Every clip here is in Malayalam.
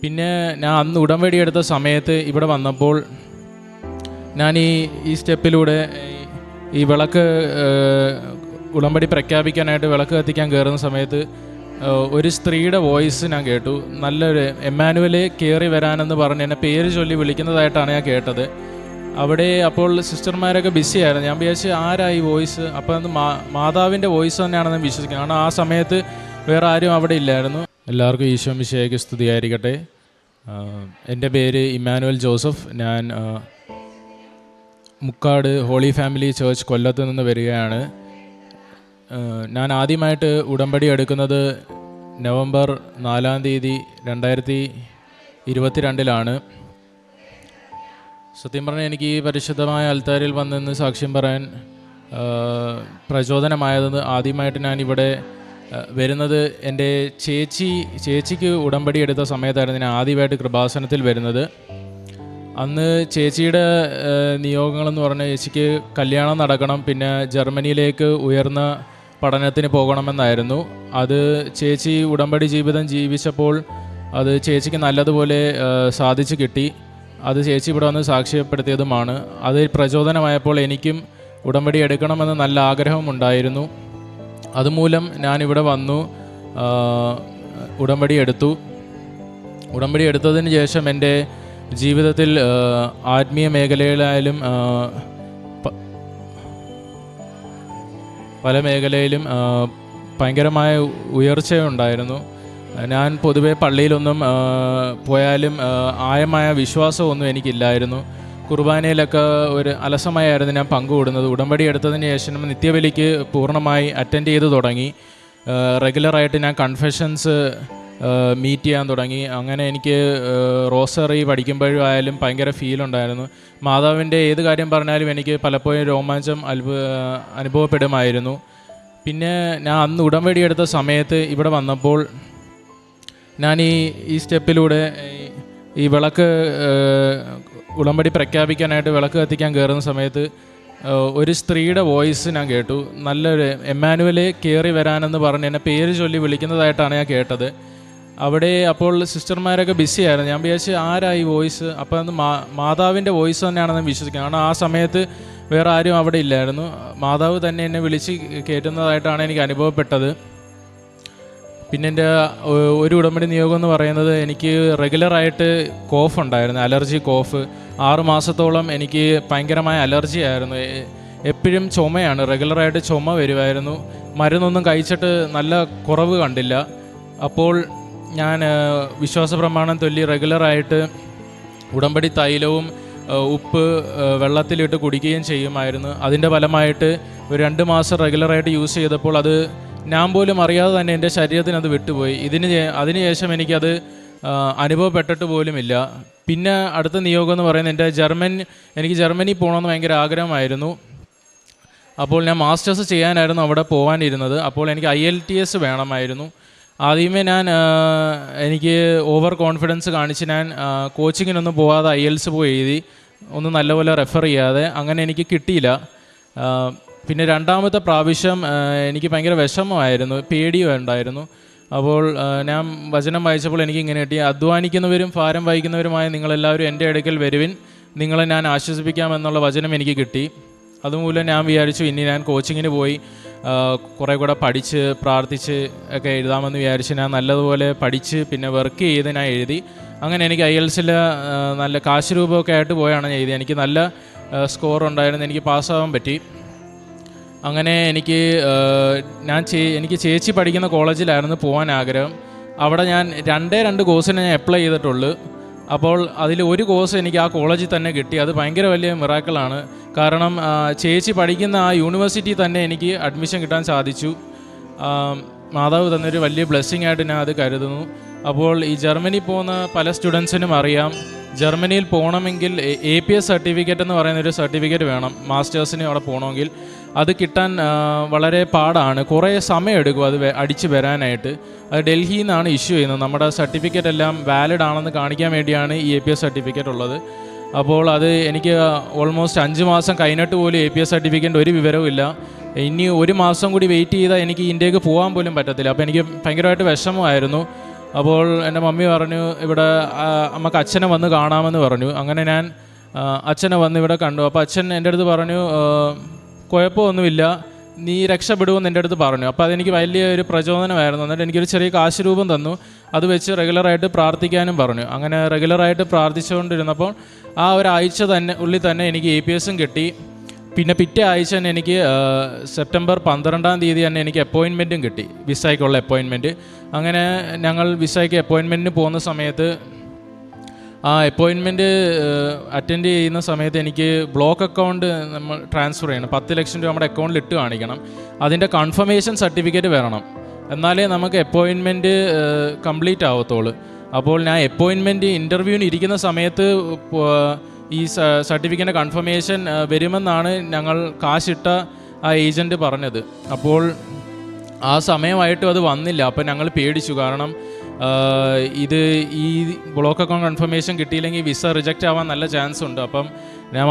പിന്നെ ഞാൻ അന്ന് ഉടമ്പടി എടുത്ത സമയത്ത് ഇവിടെ വന്നപ്പോൾ ഞാൻ ഈ സ്റ്റെപ്പിലൂടെ ഈ വിളക്ക് ഉടമ്പടി പ്രഖ്യാപിക്കാനായിട്ട് വിളക്ക് കത്തിക്കാൻ കയറുന്ന സമയത്ത് ഒരു സ്ത്രീയുടെ വോയിസ് ഞാൻ കേട്ടു. നല്ലൊരു എമ്മാനുവലെ കയറി വരാനെന്ന് പറഞ്ഞ് എന്നെ പേര് ചൊല്ലി വിളിക്കുന്നതായിട്ടാണ് ഞാൻ കേട്ടത്. അവിടെ അപ്പോൾ സിസ്റ്റർമാരൊക്കെ ബിസിയായിരുന്നു. ഞാൻ വിചാരിച്ചു ആരാ ഈ വോയിസ്, അപ്പോൾ അത് മാതാവിൻ്റെ വോയിസ് തന്നെയാണെന്ന് വിശ്വസിക്കുന്നത്. കാരണം ആ സമയത്ത് വേറെ ആരും അവിടെ ഇല്ലായിരുന്നു. എല്ലാവർക്കും ഈശോ മിശിഹായ്ക്ക് സ്തുതിയായിരിക്കട്ടെ. എൻ്റെ പേര് ഇമ്മാനുവൽ ജോസഫ്. ഞാൻ മുക്കാട് ഹോളി ഫാമിലി ചേർച്ച് കൊല്ലത്ത് നിന്ന് വരികയാണ്. ഞാൻ ആദ്യമായിട്ട് ഉടമ്പടി എടുക്കുന്നത് നവംബർ 4 2022 സത്യം പറഞ്ഞാൽ എനിക്ക് ഈ പരിശുദ്ധമായ അൽത്താരിൽ വന്നെന്ന് സാക്ഷ്യം പറയാൻ പ്രചോദനമായത് ആദ്യമായിട്ട് ഞാൻ ഇവിടെ വരുന്നത് എൻ്റെ ചേച്ചിക്ക് ഉടമ്പടി എടുത്ത സമയത്തായിരുന്നു ഞാൻ ആദ്യമായിട്ട് കൃപാസനത്തിൽ വരുന്നത്. അന്ന് ചേച്ചിയുടെ നിയോഗങ്ങളെന്ന് പറഞ്ഞാൽ ചേച്ചിക്ക് കല്യാണം നടക്കണം, പിന്നെ ജർമ്മനിയിലേക്ക് ഉയർന്ന പഠനത്തിന് പോകണമെന്നായിരുന്നു. അത് ചേച്ചി ഉടമ്പടി ജീവിതം ജീവിച്ചപ്പോൾ അത് ചേച്ചിക്ക് നല്ലതുപോലെ സാധിച്ചു കിട്ടി. അത് ചേച്ചി ഇവിടെ വന്ന് സാക്ഷ്യപ്പെടുത്തിയതുമാണ്. അത് പ്രചോദനമായപ്പോൾ എനിക്കും ഉടമ്പടി എടുക്കണമെന്ന് നല്ല ആഗ്രഹമുണ്ടായിരുന്നു. അതുമൂലം ഞാനിവിടെ വന്നു ഉടമ്പടി എടുത്തു. ഉടമ്പടി എടുത്തതിന് ശേഷം എൻ്റെ ജീവിതത്തിൽ ആത്മീയ മേഖലയിലായാലും പല മേഖലയിലും ഭയങ്കരമായ ഉയർച്ചയുണ്ടായിരുന്നു. ഞാൻ പൊതുവെ പള്ളിയിലൊന്നും പോയാലും ആഴമായ വിശ്വാസമൊന്നും എനിക്കില്ലായിരുന്നു. കുർബാനയിലൊക്കെ ഒരു അലസമായായിരുന്നു ഞാൻ പങ്കുകൂടുന്നത്. ഉടമ്പടി എടുത്തതിന് ശേഷം നിത്യബലിക്ക് പൂർണ്ണമായി അറ്റൻഡ് ചെയ്ത് തുടങ്ങി. റെഗുലറായിട്ട് ഞാൻ കൺഫെഷൻസ് മീറ്റ് ചെയ്യാൻ തുടങ്ങി. അങ്ങനെ എനിക്ക് റോസറി പഠിക്കുമ്പോഴും ആയാലും ഭയങ്കര ഫീലുണ്ടായിരുന്നു. മാതാവിൻ്റെ ഏത് കാര്യം പറഞ്ഞാലും എനിക്ക് പലപ്പോഴും രോമാഞ്ചം അനുഭവപ്പെടുമായിരുന്നു. പിന്നെ ഞാൻ അന്ന് ഉടമ്പടി എടുത്ത സമയത്ത് ഇവിടെ വന്നപ്പോൾ ഞാൻ ഈ സ്റ്റെപ്പിലൂടെ ഈ വിളക്ക് ഉടമ്പടി പ്രഖ്യാപിക്കാനായിട്ട് വിളക്ക് കത്തിക്കാൻ കയറുന്ന സമയത്ത് ഒരു സ്ത്രീയുടെ വോയിസ് ഞാൻ കേട്ടു. നല്ലൊരു എമ്മാനുവലെ കയറി വരാനെന്ന് പറഞ്ഞ് എന്നെ പേര് ചൊല്ലി വിളിക്കുന്നതായിട്ടാണ് ഞാൻ കേട്ടത്. അവിടെ അപ്പോൾ സിസ്റ്റർമാരൊക്കെ ബിസിയായിരുന്നു. ഞാൻ വിചാരിച്ചു ആരാ ഈ വോയിസ്, അപ്പോൾ അത് മാതാവിൻ്റെ വോയിസ് തന്നെയാണെന്ന് വിശ്വസിക്കുന്നത്. കാരണം ആ സമയത്ത് വേറെ ആരും അവിടെ ഇല്ലായിരുന്നു. മാതാവ് തന്നെ എന്നെ വിളിച്ച് കയറ്റുന്നതായിട്ടാണ് എനിക്ക് അനുഭവപ്പെട്ടത്. പിന്നെ എൻ്റെ ഒരു ഉടമ്പടി നിയോഗം എന്ന് പറയുന്നത് എനിക്ക് റെഗുലറായിട്ട് കോഫ് ഉണ്ടായിരുന്നു, അലർജി കോഫ്. 6 മാസത്തോളം എനിക്ക് ഭയങ്കരമായ അലർജി ആയിരുന്നു. എപ്പോഴും ചുമയാണ്, റെഗുലറായിട്ട് ചുമ വരുമായിരുന്നു. മരുന്നൊന്നും കഴിച്ചിട്ട് നല്ല കുറവ് കണ്ടില്ല. അപ്പോൾ ഞാൻ വിശ്വാസ പ്രമാണം ചൊല്ലി റെഗുലറായിട്ട് ഉടമ്പടി തൈലവും ഉപ്പ് വെള്ളത്തിലിട്ട് കുടിക്കുകയും ചെയ്യുമായിരുന്നു. അതിൻ്റെ ഫലമായിട്ട് ഒരു 2 മാസം റെഗുലറായിട്ട് യൂസ് ചെയ്തപ്പോൾ അത് ഞാൻ പോലും അറിയാതെ തന്നെ എൻ്റെ ശരീരത്തിന് അത് വിട്ടുപോയി. അതിനുശേഷം എനിക്കത് അനുഭവപ്പെട്ടിട്ട് പോലുമില്ല. പിന്നെ അടുത്ത നിയോഗം എന്ന് പറയുന്നത് എനിക്ക് ജർമ്മനി പോകണമെന്ന് ഭയങ്കര ആഗ്രഹമായിരുന്നു. അപ്പോൾ ഞാൻ മാസ്റ്റേഴ്സ് ചെയ്യാനായിരുന്നു അവിടെ പോകാനിരുന്നത്. അപ്പോൾ എനിക്ക് IELTS വേണമായിരുന്നു. ആദ്യമേ എനിക്ക് ഓവർ കോൺഫിഡൻസ് കാണിച്ച് ഞാൻ കോച്ചിങ്ങിനൊന്നും പോകാതെ IELTS പോയി എഴുതി, ഒന്നും നല്ലപോലെ റെഫർ ചെയ്യാതെ. അങ്ങനെ എനിക്ക് കിട്ടിയില്ല. പിന്നെ രണ്ടാമത്തെ പ്രാവശ്യം എനിക്ക് ഭയങ്കര വിഷമമായിരുന്നു, പേടിയും ഉണ്ടായിരുന്നു. അപ്പോൾ ഞാൻ വചനം വായിച്ചപ്പോൾ എനിക്ക് ഇങ്ങനെ കിട്ടി: അധ്വാനിക്കുന്നവരും ഭാരം വഹിക്കുന്നവരുമായ നിങ്ങളെല്ലാവരും എൻ്റെ അടുക്കൽ വരുവിൻ, നിങ്ങളെ ഞാൻ ആശ്വസിപ്പിക്കാമെന്നുള്ള വചനം എനിക്ക് കിട്ടി. അതുമൂലം ഞാൻ വിചാരിച്ചു ഇനി ഞാൻ കോച്ചിങ്ങിന് പോയി കുറേ കൂടെ പഠിച്ച് പ്രാർത്ഥിച്ച് ഒക്കെ എഴുതാമെന്ന് വിചാരിച്ച് ഞാൻ നല്ലതുപോലെ പഠിച്ച് പിന്നെ വർക്ക് ചെയ്ത് ഞാൻ എഴുതി. അങ്ങനെ എനിക്ക് IELTSൽ നല്ല കാശ് രൂപമൊക്കെ ആയിട്ട് പോയാണ് ഞാൻ എഴുതി. എനിക്ക് നല്ല സ്കോർ ഉണ്ടായിരുന്നു, എനിക്ക് പാസ്സാവാൻ പറ്റി. അങ്ങനെ എനിക്ക് ചേച്ചി പഠിക്കുന്ന കോളേജിലായിരുന്നു പോകാൻ ആഗ്രഹം. അവിടെ ഞാൻ 2 കോഴ്സിന് ഞാൻ അപ്ലൈ ചെയ്തിട്ടുള്ളൂ. അപ്പോൾ അതിൽ ഒരു കോഴ്സ് എനിക്ക് ആ കോളേജിൽ തന്നെ കിട്ടി. അത് ഭയങ്കര വലിയ മിറാക്കിളാണ്. കാരണം ചേച്ചി പഠിക്കുന്ന ആ യൂണിവേഴ്സിറ്റി തന്നെ എനിക്ക് അഡ്മിഷൻ കിട്ടാൻ സാധിച്ചു. മാതാവ് തന്നൊരു വലിയ ബ്ലെസ്സിങ് ആയിട്ട് ഞാൻ അത് കരുതുന്നു. അപ്പോൾ ഈ ജർമ്മനി പോകുന്ന പല സ്റ്റുഡൻസിനും അറിയാം, ജർമ്മനിയിൽ പോകണമെങ്കിൽ APS സർട്ടിഫിക്കറ്റ് എന്ന് പറയുന്നൊരു സർട്ടിഫിക്കറ്റ് വേണം. മാസ്റ്റേഴ്സിന് അവിടെ പോകണമെങ്കിൽ അത് കിട്ടാൻ വളരെ പാടാണ്, കുറേ സമയമെടുക്കും അത് അടിച്ച് വരാനായിട്ട്. അത് ഡൽഹിയിൽ നിന്നാണ് ഇഷ്യൂ ചെയ്യുന്നത്. നമ്മുടെ സർട്ടിഫിക്കറ്റ് എല്ലാം വാലിഡ് ആണെന്ന് കാണിക്കാൻ വേണ്ടിയാണ് ഈ APS സർട്ടിഫിക്കറ്റ് ഉള്ളത്. അപ്പോൾ അത് എനിക്ക് ഓൾമോസ്റ്റ് 5 മാസം കഴിഞ്ഞിട്ട് പോലും APS സർട്ടിഫിക്കറ്റ് ഒരു വിവരവും ഇല്ല. ഇനി 1 മാസം കൂടി വെയിറ്റ് ചെയ്താൽ എനിക്ക് ഇന്ത്യക്ക് പോകാൻ പോലും പറ്റത്തില്ല. അപ്പോൾ എനിക്ക് ഭയങ്കരമായിട്ട് വിഷമമായിരുന്നു. അപ്പോൾ എൻ്റെ മമ്മി പറഞ്ഞു ഇവിടെ നമുക്ക് അച്ഛനെ വന്ന് കാണാമെന്ന് പറഞ്ഞു. അങ്ങനെ ഞാൻ അച്ഛനെ വന്ന് ഇവിടെ കണ്ടു. അപ്പോൾ അച്ഛൻ എൻ്റെ അടുത്ത് പറഞ്ഞു കുഴപ്പമൊന്നുമില്ല, നീ രക്ഷപ്പെടുമെന്ന് എൻ്റെ അടുത്ത് പറഞ്ഞു. അപ്പോൾ അതെനിക്ക് വലിയൊരു പ്രചോദനമായിരുന്നു. എന്നിട്ട് എനിക്കൊരു ചെറിയ കാശ് രൂപം തന്നു. അത് വെച്ച് റെഗുലറായിട്ട് പ്രാർത്ഥിക്കാനും പറഞ്ഞു. അങ്ങനെ റെഗുലറായിട്ട് പ്രാർത്ഥിച്ചുകൊണ്ടിരുന്നപ്പോൾ ആ ഒരാഴ്ച ഉള്ളിൽ തന്നെ എനിക്ക് APSും കിട്ടി. പിന്നെ പിറ്റേ ആഴ്ച തന്നെ എനിക്ക് സെപ്റ്റംബർ 12-ാം തീയതി തന്നെ എനിക്ക് അപ്പോയിൻമെൻറ്റും കിട്ടി, വിസയ്ക്കുള്ള അപ്പോയിൻമെൻറ്റ്. അങ്ങനെ ഞങ്ങൾ വിസയ്ക്ക് അപ്പോയിൻമെൻറ്റിന് പോകുന്ന സമയത്ത് ആ അപ്പോയിൻമെൻറ്റ് അറ്റൻഡ് ചെയ്യുന്ന സമയത്ത് എനിക്ക് ബ്ലോക്ക് അക്കൗണ്ട് നമ്മൾ ട്രാൻസ്ഫർ ചെയ്യണം. 10 ലക്ഷം രൂപ നമ്മുടെ അക്കൗണ്ടിൽ ഇട്ട് കാണിക്കണം. അതിൻ്റെ കൺഫർമേഷൻ സർട്ടിഫിക്കറ്റ് വരണം, എന്നാലേ നമുക്ക് അപ്പോയിൻമെൻറ്റ് കംപ്ലീറ്റ് ആവത്തുള്ളൂ. അപ്പോൾ ഞാൻ അപ്പോയിൻമെൻറ്റ് ഇൻ്റർവ്യൂവിന് ഇരിക്കുന്ന സമയത്ത് ഈ സർട്ടിഫിക്കറ്റിൻ്റെ കൺഫർമേഷൻ വരുമെന്നാണ് ഞങ്ങൾ കാശിട്ട ആ ഏജൻറ്റ് പറഞ്ഞത്. അപ്പോൾ ആ സമയമായിട്ടും അത് വന്നില്ല. അപ്പോൾ ഞങ്ങൾ പേടിച്ചു. കാരണം ഈ ബ്ലോക്ക് അക്കൗണ്ട് കൺഫർമേഷൻ കിട്ടിയില്ലെങ്കിൽ വിസ റിജക്റ്റ് ആവാൻ നല്ല ചാൻസ് ഉണ്ട്. അപ്പം ഞാൻ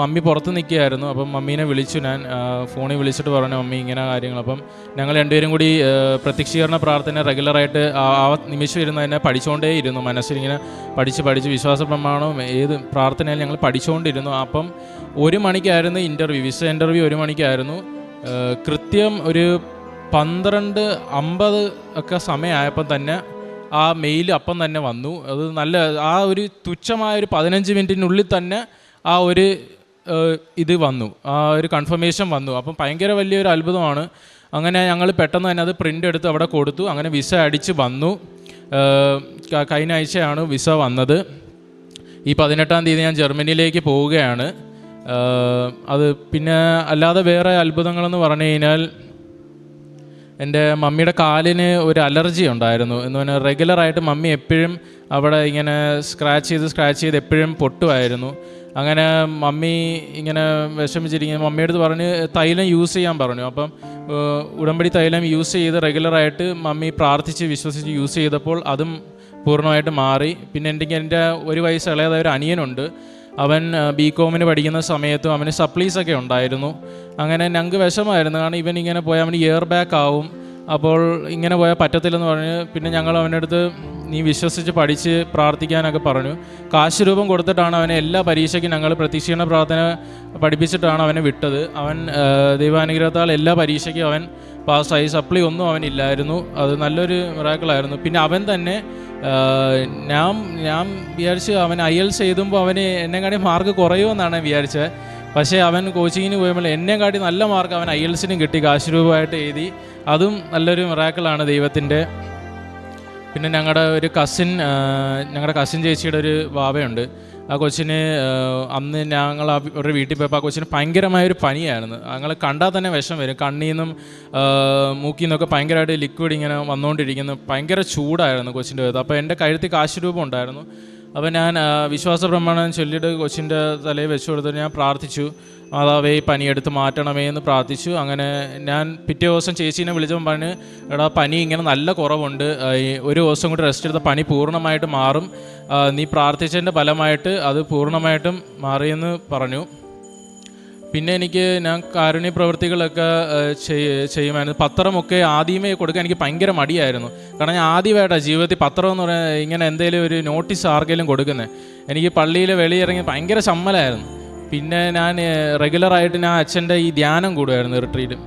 മമ്മി പുറത്ത് നിൽക്കുകയായിരുന്നു. അപ്പം മമ്മീനെ വിളിച്ചു. ഞാൻ ഫോണിൽ വിളിച്ചിട്ട് പറഞ്ഞു മമ്മി ഇങ്ങനെ കാര്യങ്ങൾ. അപ്പം ഞങ്ങൾ രണ്ടുപേരും കൂടി പ്രത്യക്ഷീകരണ പ്രാർത്ഥന റെഗുലറായിട്ട് ആ നിമിഷം ഇരുന്ന് തന്നെ പഠിച്ചുകൊണ്ടേയിരുന്നു. മനസ്സിലിങ്ങനെ പഠിച്ച് വിശ്വാസ പ്രമാണവും ഏത് പ്രാർത്ഥനയിൽ ഞങ്ങൾ പഠിച്ചുകൊണ്ടിരുന്നു. അപ്പം 1 മണിക്കായിരുന്നു ഇൻ്റർവ്യൂ, വിസ ഇൻ്റർവ്യൂ 1 മണിക്കായിരുന്നു. കൃത്യം ഒരു 12:50 ഒക്കെ സമയമായപ്പം തന്നെ ആ മെയിൽ അപ്പം തന്നെ വന്നു. അത് നല്ല ആ ഒരു തുച്ഛമായൊരു 15 മിനിറ്റിനുള്ളിൽ തന്നെ ആ ഒരു ഇത് വന്നു, ആ ഒരു കൺഫർമേഷൻ വന്നു. അപ്പം ഭയങ്കര വലിയൊരു അത്ഭുതമാണ്. അങ്ങനെ ഞങ്ങൾ പെട്ടെന്ന് തന്നെ അത് പ്രിൻ്റ് എടുത്ത് അവിടെ കൊടുത്തു. അങ്ങനെ വിസ അടിച്ച് വന്നു. കഴിഞ്ഞ ആഴ്ചയാണ് വിസ വന്നത്. ഈ 18-ാം തീയതി ഞാൻ ജർമ്മനിയിലേക്ക് പോവുകയാണ്. അത് പിന്നെ അല്ലാതെ വേറെ അത്ഭുതങ്ങളെന്ന് പറഞ്ഞു കഴിഞ്ഞാൽ എൻ്റെ മമ്മിയുടെ കാലിന് ഒരു അലർജി ഉണ്ടായിരുന്നു എന്ന് പറഞ്ഞാൽ റെഗുലറായിട്ട് മമ്മി എപ്പോഴും അവിടെ ഇങ്ങനെ സ്ക്രാച്ച് ചെയ്ത് എപ്പോഴും പൊട്ടുമായിരുന്നു. അങ്ങനെ മമ്മി ഇങ്ങനെ വിഷമിച്ചിരിക്കുന്ന മമ്മിയെടുത്ത് പറഞ്ഞ് തൈലം യൂസ് ചെയ്യാൻ പറഞ്ഞു. അപ്പം ഉടമ്പടി തൈലം യൂസ് ചെയ്ത് റെഗുലറായിട്ട് മമ്മി പ്രാർത്ഥിച്ച് വിശ്വസിച്ച് യൂസ് ചെയ്തപ്പോൾ അതും പൂർണ്ണമായിട്ട് മാറി. പിന്നെ എൻ്റെ 1 വയസ്സ് ഇളയതായ ഒരു അനിയനുണ്ട്. അവൻ BCom പഠിക്കുന്ന സമയത്തും അവന് സപ്ലീസൊക്കെ ഉണ്ടായിരുന്നു. അങ്ങനെ ഞങ്ങൾക്ക് വിഷമമായിരുന്നു. കാരണം ഇവൻ ഇങ്ങനെ പോയാൽ അവന് ഇയർ ബാക്ക് ആവും, അപ്പോൾ ഇങ്ങനെ പോയാൽ പറ്റത്തില്ലെന്ന് പറഞ്ഞ് പിന്നെ ഞങ്ങൾ അവൻ്റെ അടുത്ത് നീ വിശ്വസിച്ച് പഠിച്ച് പ്രാർത്ഥിക്കാനൊക്കെ പറഞ്ഞു. കാശ് രൂപം കൊടുത്തിട്ടാണ് അവനെ എല്ലാ പരീക്ഷയ്ക്കും ഞങ്ങൾ പ്രതീക്ഷീകരണ പ്രാർത്ഥന പഠിപ്പിച്ചിട്ടാണ് അവനെ വിട്ടത്. അവൻ ദൈവാനുഗ്രഹത്താൽ എല്ലാ പരീക്ഷയ്ക്കും അവൻ പാസ്സായി. സപ്ലി ഒന്നും അവനില്ലായിരുന്നു. അത് നല്ലൊരു മിറാക്കിളായിരുന്നു. പിന്നെ അവൻ തന്നെ ഞാൻ വിചാരിച്ച് അവൻ IELTS എഴുതുമ്പോൾ അവന് എന്നെക്കാട്ടി മാർക്ക് കുറയുമെന്നാണ് വിചാരിച്ചത്. പക്ഷേ അവൻ കോച്ചിങ്ങിന് പോയപ്പോൾ എന്നെക്കാട്ടി നല്ല മാർക്ക് അവൻ IELTSനും കിട്ടി, കാശ് രൂപമായിട്ട് എഴുതി. അതും നല്ലൊരു മിറാക്കിളാണ് ദൈവത്തിൻ്റെ. പിന്നെ ഞങ്ങളുടെ കസിൻ ചേച്ചിയുടെ ഒരു വാവയുണ്ട്. ആ കൊച്ചിന് അന്ന് ഞങ്ങൾ അവരുടെ വീട്ടിൽ പോയപ്പോൾ ആ കൊച്ചിന് ഭയങ്കരമായൊരു പനിയായിരുന്നു. ഞങ്ങൾ കണ്ടാൽ തന്നെ വിഷം വരും. കണ്ണിൽ നിന്നും മൂക്കിൽ നിന്നൊക്കെ ഭയങ്കരമായിട്ട് ലിക്വിഡ് ഇങ്ങനെ വന്നുകൊണ്ടിരിക്കുന്നു. ഭയങ്കര ചൂടായിരുന്നു കൊച്ചിൻ്റെ അടുത്ത്. അപ്പോൾ എൻ്റെ കഴുത്തിൽ കാശ് രൂപം ഉണ്ടായിരുന്നു. അപ്പോൾ ഞാൻ വിശ്വാസ പ്രമാണം ചൊല്ലിയിട്ട് കൊച്ചിൻ്റെ തലയിൽ വെച്ച് കൊടുത്തിട്ട് ഞാൻ പ്രാർത്ഥിച്ചു, മാതാവേ പനിയെടുത്ത് മാറ്റണമേ എന്ന് പ്രാർത്ഥിച്ചു. അങ്ങനെ ഞാൻ പിറ്റേ ദിവസം ചേച്ചീനെ വിളിച്ചപ്പോൾ പറഞ്ഞ് എടാ പനി ഇങ്ങനെ നല്ല കുറവുണ്ട്, 1 ദിവസം കൂടി റെസ്റ്റ് എടുത്ത പനി പൂർണ്ണമായിട്ട് മാറും, നീ പ്രാർത്ഥിച്ചതിൻ്റെ ഫലമായിട്ട് അത് പൂർണ്ണമായിട്ടും മാറിയെന്ന് പറഞ്ഞു. പിന്നെ ഞാൻ കാരുണ്യ പ്രവൃത്തികളൊക്കെ ചെയ്യുമായിരുന്നു. പത്രമൊക്കെ ആദ്യമേ കൊടുക്കാൻ എനിക്ക് ഭയങ്കര മടിയായിരുന്നു. കാരണം ഞാൻ ആദ്യമായിട്ടാണ് ജീവിതത്തിൽ പത്രം എന്ന് പറയുന്നത് ഇങ്ങനെ എന്തെങ്കിലും ഒരു നോട്ടീസ് ആർക്കെങ്കിലും കൊടുക്കുന്നത്. എനിക്ക് പള്ളിയിൽ വെളിയിറങ്ങി ഭയങ്കര ചമ്മലായിരുന്നു. പിന്നെ ഞാൻ റെഗുലറായിട്ട് ഞാൻ അച്ഛൻ്റെ ഈ ധ്യാനം കൂടുമായിരുന്നു. റിട്രീറ്റ്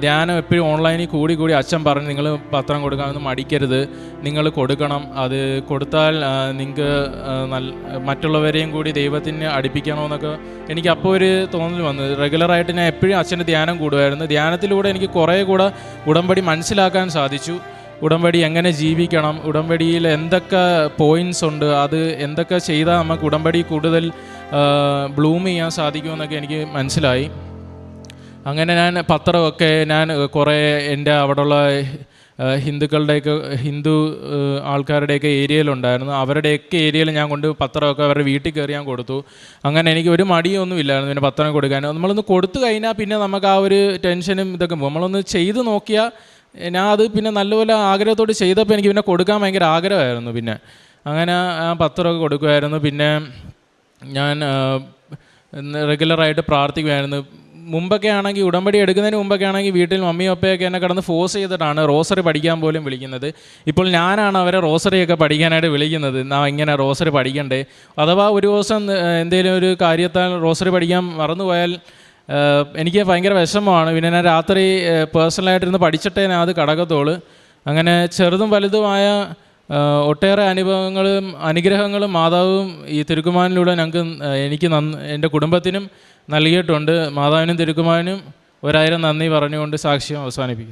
ധ്യാനം എപ്പോഴും ഓൺലൈനിൽ കൂടി അച്ഛൻ പറഞ്ഞു നിങ്ങൾ പത്രം കൊടുക്കാനൊന്നും മടിക്കരുത്, നിങ്ങൾ കൊടുക്കണം. അത് കൊടുത്താൽ നിങ്ങൾക്ക് മറ്റുള്ളവരെയും കൂടി ദൈവത്തിന് അടുപ്പിക്കണമെന്നൊക്കെ എനിക്ക് അപ്പോൾ ഒരു തോന്നൽ വന്നു. റെഗുലറായിട്ട് ഞാൻ എപ്പോഴും അച്ഛൻ്റെ ധ്യാനം കൂടുമായിരുന്നു. ധ്യാനത്തിലൂടെ എനിക്ക് കുറേ കൂടെ ഉടമ്പടി മനസ്സിലാക്കാൻ സാധിച്ചു. ഉടമ്പടി എങ്ങനെ ജീവിക്കണം, ഉടമ്പടിയിൽ എന്തൊക്കെ പോയിൻറ്റ്സ് ഉണ്ട്, അത് എന്തൊക്കെ ചെയ്താൽ നമുക്ക് ഉടമ്പടി കൂടുതൽ ബ്ലൂം ചെയ്യാൻ സാധിക്കുമെന്നൊക്കെ എനിക്ക് മനസ്സിലായി. അങ്ങനെ ഞാൻ പത്രമൊക്കെ കുറേ എൻ്റെ അവിടെയുള്ള ഹിന്ദു ആൾക്കാരുടെയൊക്കെ ഏരിയയിലുണ്ടായിരുന്നു. അവരുടെയൊക്കെ ഏരിയയിൽ ഞാൻ കൊണ്ട് പത്രമൊക്കെ അവരുടെ വീട്ടിൽ കയറി ഞാൻ കൊടുത്തു. അങ്ങനെ എനിക്ക് ഒരു മടിയൊന്നും ഇല്ലായിരുന്നു പിന്നെ പത്രം കൊടുക്കാൻ. നമ്മളൊന്ന് കൊടുത്തു കഴിഞ്ഞാൽ പിന്നെ നമുക്ക് ആ ഒരു ടെൻഷനും ഇതൊക്കെ നമ്മളൊന്ന് ചെയ്ത് നോക്കിയാൽ ഞാൻ അത് പിന്നെ നല്ലപോലെ ആഗ്രഹത്തോട് ചെയ്തപ്പോൾ എനിക്ക് പിന്നെ കൊടുക്കാൻ ഭയങ്കര ആഗ്രഹമായിരുന്നു. പിന്നെ അങ്ങനെ ആ പത്രമൊക്കെ കൊടുക്കുമായിരുന്നു. പിന്നെ ഞാൻ റെഗുലറായിട്ട് പ്രാർത്ഥിക്കുമായിരുന്നു. മുമ്പൊക്കെ ആണെങ്കിൽ ഉടമ്പടി എടുക്കുന്നതിന് മുമ്പൊക്കെ ആണെങ്കിൽ വീട്ടിൽ മമ്മിയും അപ്പയൊക്കെ എന്നെ കിടന്ന് ഫോഴ്സ് ചെയ്തിട്ടാണ് റോസറി പഠിക്കാൻ പോലും വിളിക്കുന്നത്. ഇപ്പോൾ ഞാനാണ് അവരെ റോസറിയൊക്കെ പഠിക്കാനായിട്ട് വിളിക്കുന്നത്. ഇങ്ങനെ റോസറി പഠിക്കണ്ടേ, അഥവാ ഒരു ദിവസം എന്തെങ്കിലും ഒരു കാര്യത്താൽ റോസറി പഠിക്കാൻ മറന്നുപോയാൽ എനിക്ക് ഭയങ്കര വിഷമമാണ്. പിന്നെ ഞാൻ രാത്രി പേഴ്സണലായിട്ടിരുന്ന് പഠിച്ചിട്ടേ ഞാൻ അത് കടക്കത്തുള്ളൂ. അങ്ങനെ ചെറുതും വലുതുമായ ഒട്ടേറെ അനുഗ്രഹങ്ങളും മാതാവും ഈ തിരുക്കുമാരനിലൂടെ എനിക്ക് എൻ്റെ കുടുംബത്തിനും നൽകിയിട്ടുണ്ട്. മാതാവിനും തിരുക്കുമാരനും 1000 നന്ദി പറഞ്ഞുകൊണ്ട് സാക്ഷ്യം അവസാനിപ്പിക്കും.